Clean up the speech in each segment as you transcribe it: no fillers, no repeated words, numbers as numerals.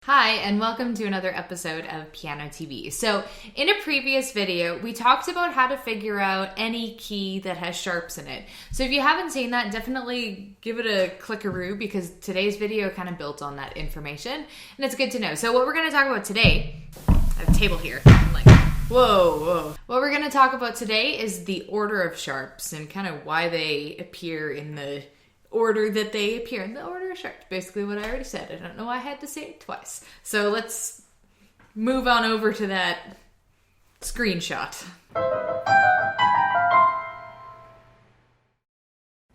Hi, and welcome to another episode of Piano TV. So, in a previous video, we talked about how to figure out any key that has sharps in it. So if you haven't seen that, definitely give it a clickaroo because today's video kind of built on that information, and it's good to know. So what we're going to talk about today, I have a table here. I'm like, whoa. What we're going to talk about today is the order of sharps and kind of why they appear in the order that they appear in the order of sharps. Basically what I already said. I don't know why I had to say it twice. So let's move on over to that screenshot.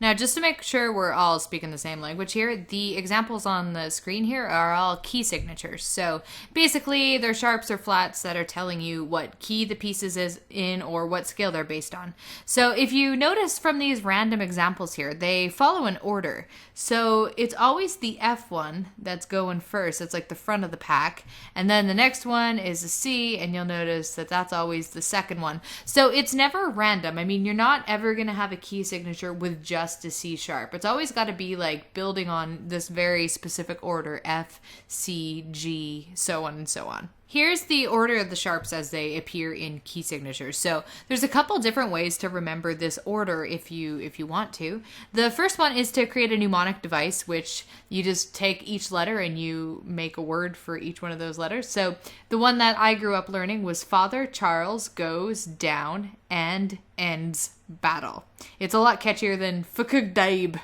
Now, just to make sure we're all speaking the same language here, the examples on the screen here are all key signatures. So basically, they're sharps or flats that are telling you what key the piece is in or what scale they're based on. So if you notice from these random examples here, they follow an order. So it's always the F one that's going first. It's like the front of the pack. And then the next one is a C, and you'll notice that that's always the second one. So it's never random. I mean, you're not ever going to have a key signature with just a C sharp. It's always got to be like building on this very specific order, F, C, G, so on and so on. Here's the order of the sharps as they appear in key signatures. So there's a couple different ways to remember this order if you want to. The first one is to create a mnemonic device, which you just take each letter and you make a word for each one of those letters. So the one that I grew up learning was Father Charles goes down and ends battle. It's a lot catchier than Fakugdaib,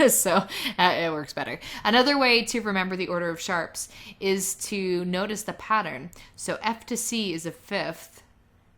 so it works better. Another way to remember the order of sharps is to notice the pattern. So F to C is a fifth,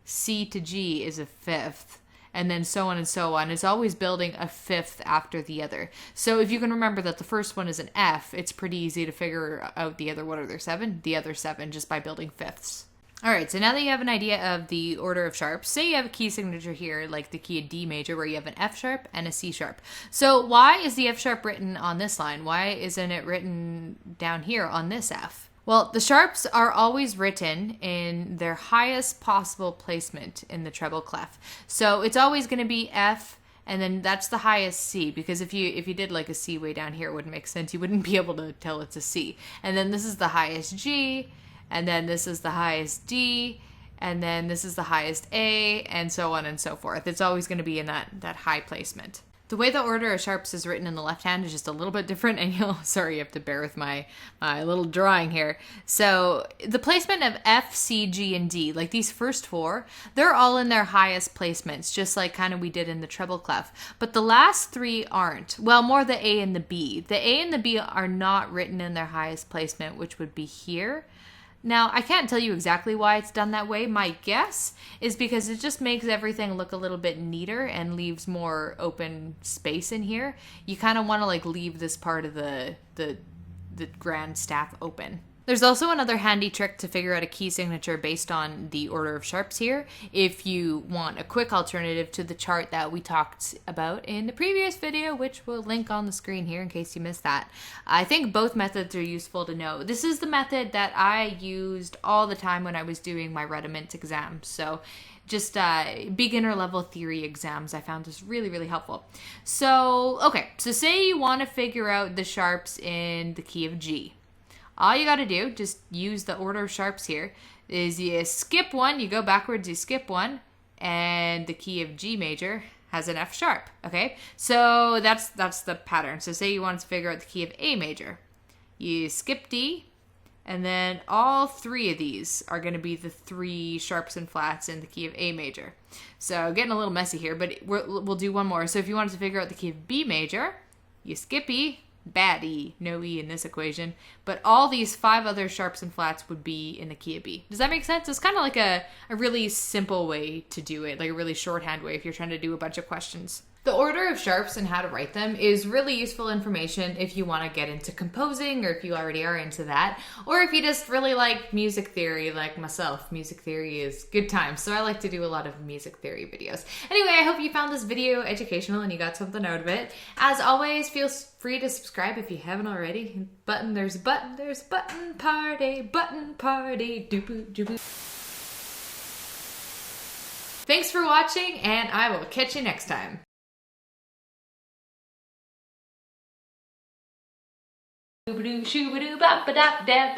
C to G is a fifth, and then so on and so on. It's always building a fifth after the other. So if you can remember that the first one is an F, it's pretty easy to figure out the other, what are there, seven? The other seven, just by building fifths. All right, so now that you have an idea of the order of sharps, say you have a key signature here, like the key of D major, where you have an F sharp and a C sharp. So why is the F sharp written on this line? Why isn't it written down here on this F? Well, the sharps are always written in their highest possible placement in the treble clef. So it's always going to be F, and then that's the highest C, because if you did like a C way down here, it wouldn't make sense. You wouldn't be able to tell it's a C. And then this is the highest G, and then this is the highest D, and then this is the highest A, and so on and so forth. It's always going to be in that high placement. The way the order of sharps is written in the left hand is just a little bit different, and you have to bear with my little drawing here. So the placement of F, C, G, and D, like these first four, they're all in their highest placements, just like kind of we did in the treble clef. But the last three aren't. Well, more the A and the B. The A and the B are not written in their highest placement, which would be here. Now, I can't tell you exactly why it's done that way. My guess is because it just makes everything look a little bit neater and leaves more open space in here. You kind of want to like leave this part of the grand staff open. There's also another handy trick to figure out a key signature based on the order of sharps here, if you want a quick alternative to the chart that we talked about in the previous video, which we'll link on the screen here in case you missed that. I think both methods are useful to know. This is the method that I used all the time when I was doing my rudiment exams. So just beginner level theory exams, I found this really, really helpful. So, okay, so say you want to figure out the sharps in the key of G. All you got to do, just use the order of sharps here, is you skip one, you go backwards, you skip one, and the key of G major has an F sharp, okay? So that's the pattern. So say you wanted to figure out the key of A major. You skip D, and then all three of these are going to be the three sharps and flats in the key of A major. So getting a little messy here, but we'll do one more. So if you wanted to figure out the key of B major, you skip E, bad E, no E in this equation, but all these five other sharps and flats would be in the key of B. Does that make sense? It's kind of like a really simple way to do it, like a really shorthand way if you're trying to do a bunch of questions. The order of sharps and how to write them is really useful information if you want to get into composing, or if you already are into that, or if you just really like music theory like myself. Music theory is good times, so I like to do a lot of music theory videos. Anyway, I hope you found this video educational and you got something out of it. As always, feel free to subscribe if you haven't already. There's a button party, doop doop. Thanks for watching, and I will catch you next time. Shoo-ba-doo, shoo-ba-doo, bop-ba-dop-dab.